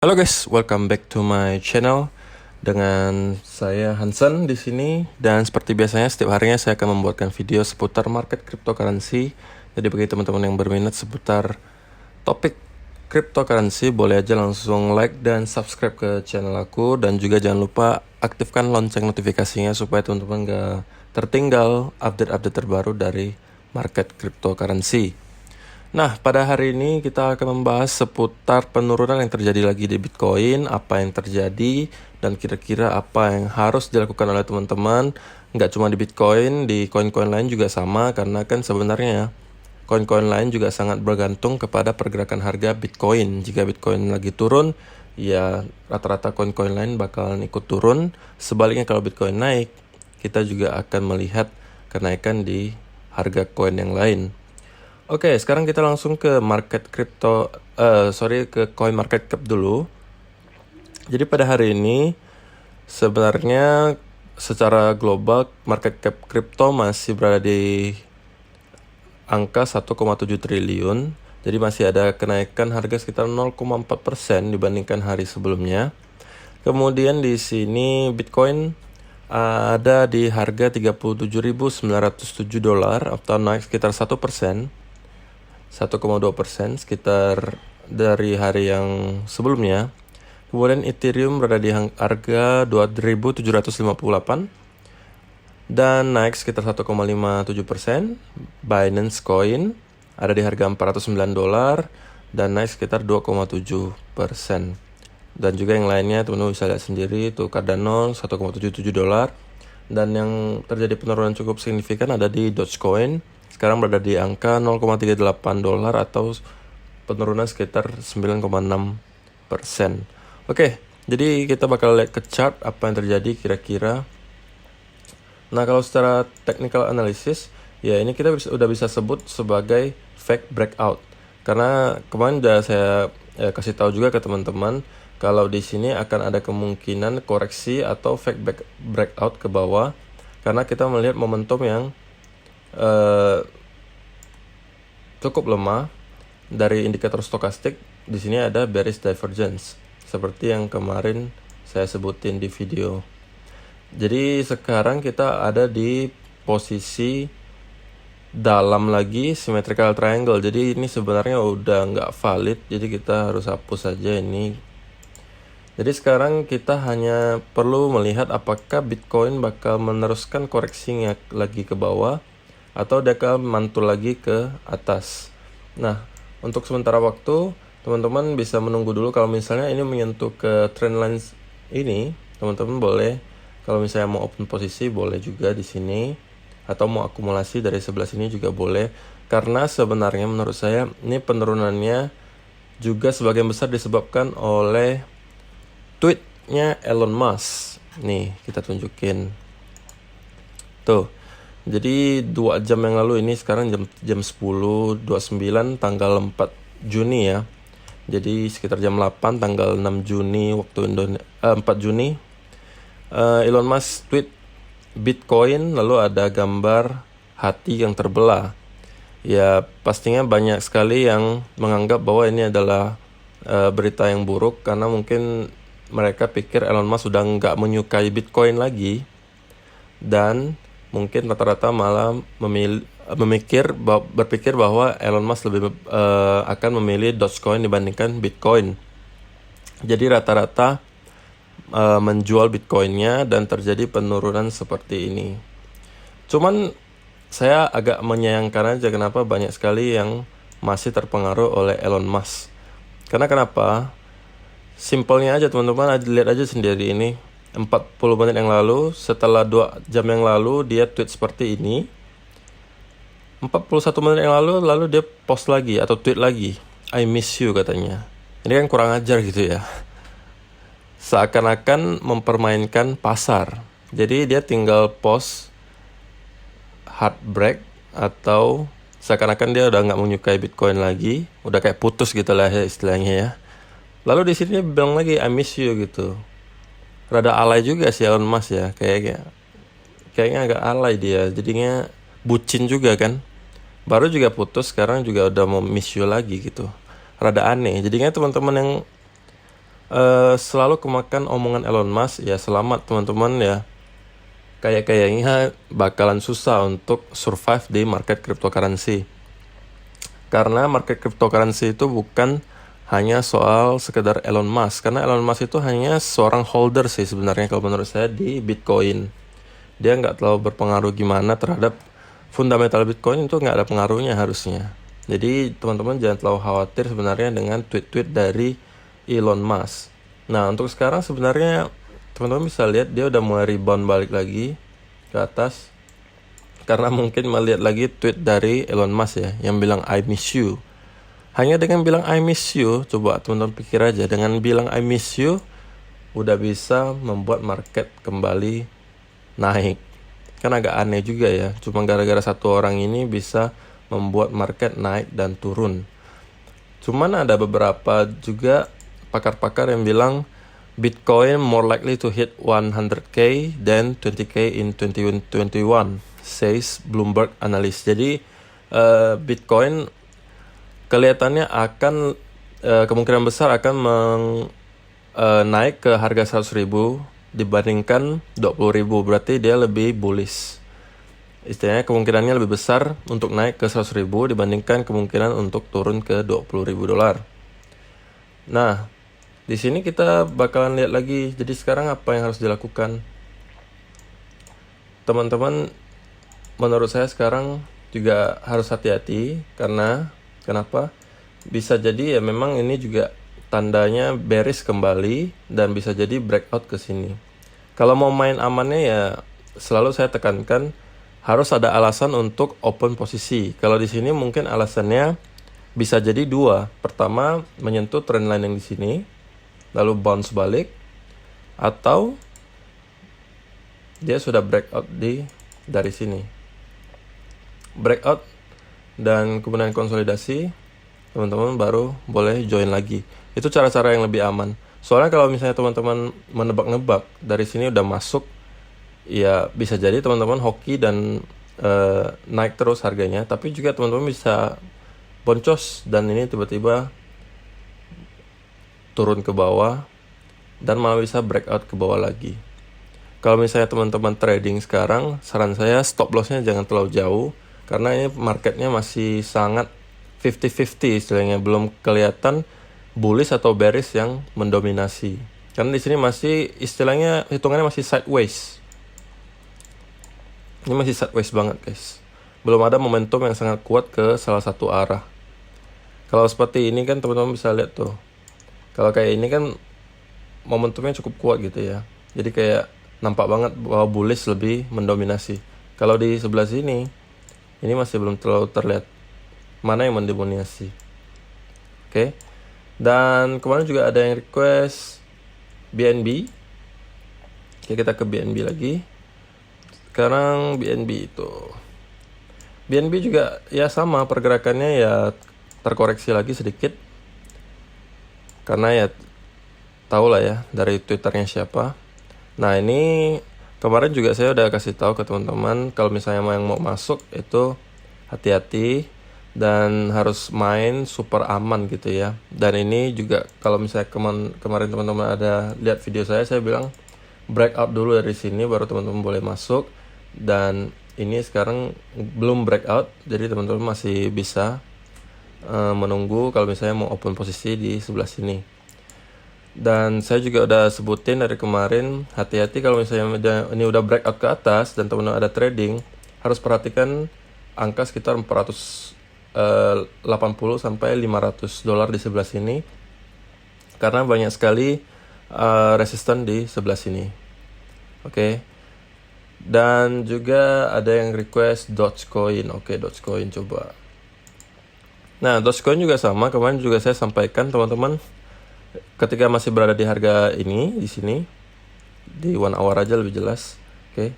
Halo guys, welcome back to my channel dengan saya Hansen di sini, dan seperti biasanya setiap harinya saya akan membuatkan video seputar market cryptocurrency. Jadi bagi teman-teman yang berminat seputar topik cryptocurrency, boleh aja langsung like dan subscribe ke channel aku, dan juga jangan lupa aktifkan lonceng notifikasinya supaya teman-teman gak tertinggal update-update terbaru dari market cryptocurrency. Nah, pada hari ini kita akan membahas seputar penurunan yang terjadi lagi di Bitcoin, apa yang terjadi, dan kira-kira apa yang harus dilakukan oleh teman-teman. Nggak cuma di Bitcoin, di koin-koin lain juga sama, karena kan sebenarnya koin-koin lain juga sangat bergantung kepada pergerakan harga Bitcoin. Jika Bitcoin lagi turun, ya rata-rata koin-koin lain bakalan ikut turun. Sebaliknya kalau Bitcoin naik, kita juga akan melihat kenaikan di harga koin yang lain. Oke, sekarang kita langsung ke market crypto, ke coin market cap dulu. Jadi pada hari ini sebenarnya secara global market cap crypto masih berada di angka 1,7 triliun. Jadi masih ada kenaikan harga sekitar 0,4% dibandingkan hari sebelumnya. Kemudian di sini Bitcoin ada di harga $37.907 atau naik sekitar 1%. 1,2% sekitar dari hari yang sebelumnya. Kemudian Ethereum berada di harga 2.758 dan naik sekitar 1,57%. Binance Coin ada di harga $409 dan naik sekitar 2,7%. Dan juga yang lainnya teman-teman bisa lihat sendiri, tuh Cardano $1,77. Dan yang terjadi penurunan cukup signifikan ada di Dogecoin, sekarang berada di angka $0,38 atau penurunan sekitar 9,6%. Oke, jadi kita bakal lihat ke chart apa yang terjadi kira-kira. Nah, kalau secara technical analysis, ya ini kita udah bisa sebut sebagai fake breakout. Karena kemarin udah saya kasih tahu juga ke teman-teman kalau di sini akan ada kemungkinan koreksi atau fake breakout ke bawah, karena kita melihat momentum yang cukup lemah dari indikator stokastik. Di sini ada bearish divergence seperti yang kemarin saya sebutin di video. Jadi sekarang kita ada di posisi dalam lagi symmetrical triangle. Jadi ini sebenarnya udah nggak valid, jadi kita harus hapus saja ini. Jadi sekarang kita hanya perlu melihat apakah Bitcoin bakal meneruskan koreksinya lagi ke bawah atau dia akan mantul lagi ke atas. Nah, untuk sementara waktu teman-teman bisa menunggu dulu. Kalau misalnya ini menyentuh ke trendline ini, teman-teman boleh, kalau misalnya mau open posisi boleh juga di sini, atau mau akumulasi dari sebelah sini juga boleh. Karena sebenarnya menurut saya ini penurunannya juga sebagian besar disebabkan oleh tweetnya Elon Musk. Nih, kita tunjukin. Tuh. Jadi 2 jam yang lalu, ini sekarang jam 10.29 tanggal 4 Juni ya. Jadi sekitar jam 8 tanggal 6 Juni waktu 4 Juni. Elon Musk tweet Bitcoin, lalu ada gambar hati yang terbelah. Ya pastinya banyak sekali yang menganggap bahwa ini adalah berita yang buruk, karena mungkin mereka pikir Elon Musk sudah nggak menyukai Bitcoin lagi, dan mungkin rata-rata malah berpikir bahwa Elon Musk lebih akan memilih Dogecoin dibandingkan Bitcoin. Jadi rata-rata menjual Bitcoinnya dan terjadi penurunan seperti ini. Cuman saya agak menyayangkan aja kenapa banyak sekali yang masih terpengaruh oleh Elon Musk. Karena kenapa? Simpelnya aja teman-teman, lihat aja sendiri ini. 40 menit yang lalu, setelah 2 jam yang lalu dia tweet seperti ini. 41 menit yang lalu dia post lagi atau tweet lagi, I miss you katanya. Ini kan kurang ajar gitu ya. Seakan-akan mempermainkan pasar. Jadi dia tinggal post heartbreak, atau seakan-akan dia udah nggak menyukai Bitcoin lagi, udah kayak putus gitu lah ya istilahnya ya. Lalu di sini dia bilang lagi I miss you gitu. Rada alay juga sih Elon Musk ya, kayaknya agak alay dia, jadinya bucin juga kan. Baru juga putus, sekarang juga udah mau miss you lagi gitu. Rada aneh. Jadinya teman-teman yang selalu kemakan omongan Elon Musk, ya selamat teman-teman ya. Kayaknya bakalan susah untuk survive di market cryptocurrency. Karena market cryptocurrency itu bukan hanya soal sekedar Elon Musk. Karena Elon Musk itu hanya seorang holder sih sebenarnya kalau menurut saya di Bitcoin. Dia nggak terlalu berpengaruh gimana terhadap fundamental Bitcoin, itu nggak ada pengaruhnya harusnya. Jadi teman-teman jangan terlalu khawatir sebenarnya dengan tweet-tweet dari Elon Musk. Nah untuk sekarang sebenarnya teman-teman bisa lihat dia udah mulai rebound balik lagi ke atas. Karena mungkin melihat lagi tweet dari Elon Musk ya, yang bilang I miss you. Hanya dengan bilang I miss you, coba teman-teman pikir aja, dengan bilang I miss you udah bisa membuat market kembali naik. Kan agak aneh juga ya, cuma gara-gara satu orang ini bisa membuat market naik dan turun. Cuman ada beberapa juga pakar-pakar yang bilang Bitcoin more likely to hit 100k than 20k in 2021, says Bloomberg analyst. Jadi Bitcoin kelihatannya akan kemungkinan besar akan naik ke harga 100.000 dibandingkan 20.000. Berarti dia lebih bullish. Istilahnya kemungkinannya lebih besar untuk naik ke 100.000 dibandingkan kemungkinan untuk turun ke $20.000. Nah, di sini kita bakalan lihat lagi. Jadi sekarang apa yang harus dilakukan? Teman-teman, menurut saya sekarang juga harus hati-hati. Karena kenapa? Bisa jadi ya memang ini juga tandanya bearish kembali dan bisa jadi breakout ke sini. Kalau mau main amannya ya selalu saya tekankan harus ada alasan untuk open posisi. Kalau di sini mungkin alasannya bisa jadi dua. Pertama, menyentuh trendline yang di sini, lalu bounce balik, atau dia sudah breakout dari sini. Breakout dan kemudian konsolidasi, teman-teman baru boleh join lagi. Itu cara-cara yang lebih aman. Soalnya kalau misalnya teman-teman menebak-nebak dari sini udah masuk, ya bisa jadi teman-teman hoki dan naik terus harganya. Tapi juga teman-teman bisa boncos dan ini tiba-tiba turun ke bawah dan malah bisa breakout ke bawah lagi. Kalau misalnya teman-teman trading sekarang, saran saya stop lossnya jangan terlalu jauh karena ini marketnya masih sangat 50-50 istilahnya, belum kelihatan bullish atau bearish yang mendominasi. Karena di sini masih istilahnya hitungannya masih sideways. Ini masih sideways banget guys. Belum ada momentum yang sangat kuat ke salah satu arah. Kalau seperti ini kan teman-teman bisa lihat tuh. Kalau kayak ini kan momentumnya cukup kuat gitu ya. Jadi kayak nampak banget bahwa bullish lebih mendominasi. Kalau di sebelah sini, ini masih belum terlalu terlihat mana yang mendominasi. Oke. Dan kemarin juga ada yang request BNB. Oke, kita ke BNB lagi. Sekarang BNB itu. BNB juga ya sama pergerakannya ya terkoreksi lagi sedikit. Karena ya tahu lah ya dari Twitternya siapa. Nah ini kemarin juga saya udah kasih tahu ke teman-teman kalau misalnya yang mau masuk itu hati-hati dan harus main super aman gitu ya. Dan ini juga kalau misalnya kemarin teman-teman ada lihat video saya bilang breakout dulu dari sini baru teman-teman boleh masuk. Dan ini sekarang belum breakout, jadi teman-teman masih bisa menunggu kalau misalnya mau open posisi di sebelah sini. Dan saya juga udah sebutin dari kemarin, hati-hati kalau misalnya ini udah breakout ke atas dan teman-teman ada trading, harus perhatikan angka sekitar 480 sampai $500 di sebelah sini. Karena banyak sekali resisten di sebelah sini. Oke. Dan juga ada yang request Dogecoin. Oke, Dogecoin coba. Nah, Dogecoin juga sama. Kemarin juga saya sampaikan teman-teman, ketika masih berada di harga ini, di sini, di 1 hour aja lebih jelas. Oke.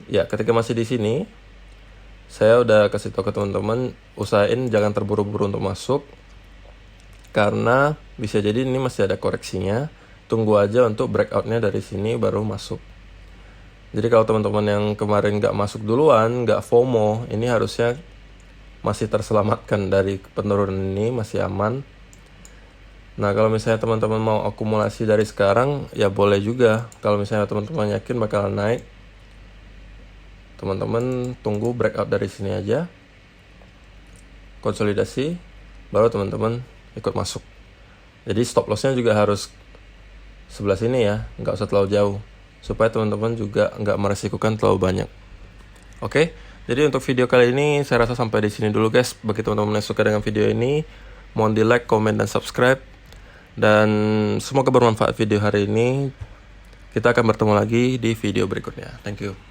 Ya, ketika masih di sini, saya udah kasih tahu ke teman-teman, usahain jangan terburu-buru untuk masuk. Karena bisa jadi ini masih ada koreksinya. Tunggu aja untuk breakoutnya dari sini baru masuk. Jadi kalau teman-teman yang kemarin nggak masuk duluan, nggak FOMO, ini harusnya masih terselamatkan dari penurunan ini, masih aman. Nah, kalau misalnya teman-teman mau akumulasi dari sekarang, ya boleh juga. Kalau misalnya teman-teman yakin bakalan naik, teman-teman tunggu breakout dari sini aja, konsolidasi, baru teman-teman ikut masuk. Jadi stop lossnya juga harus sebelah sini ya, nggak usah terlalu jauh, supaya teman-teman juga nggak meresikukan terlalu banyak. Oke, jadi untuk video kali ini saya rasa sampai di sini dulu guys. Bagi teman-teman yang suka dengan video ini, mohon di like, komen, dan subscribe. Dan semoga bermanfaat video hari ini. Kita akan bertemu lagi di video berikutnya. Thank you.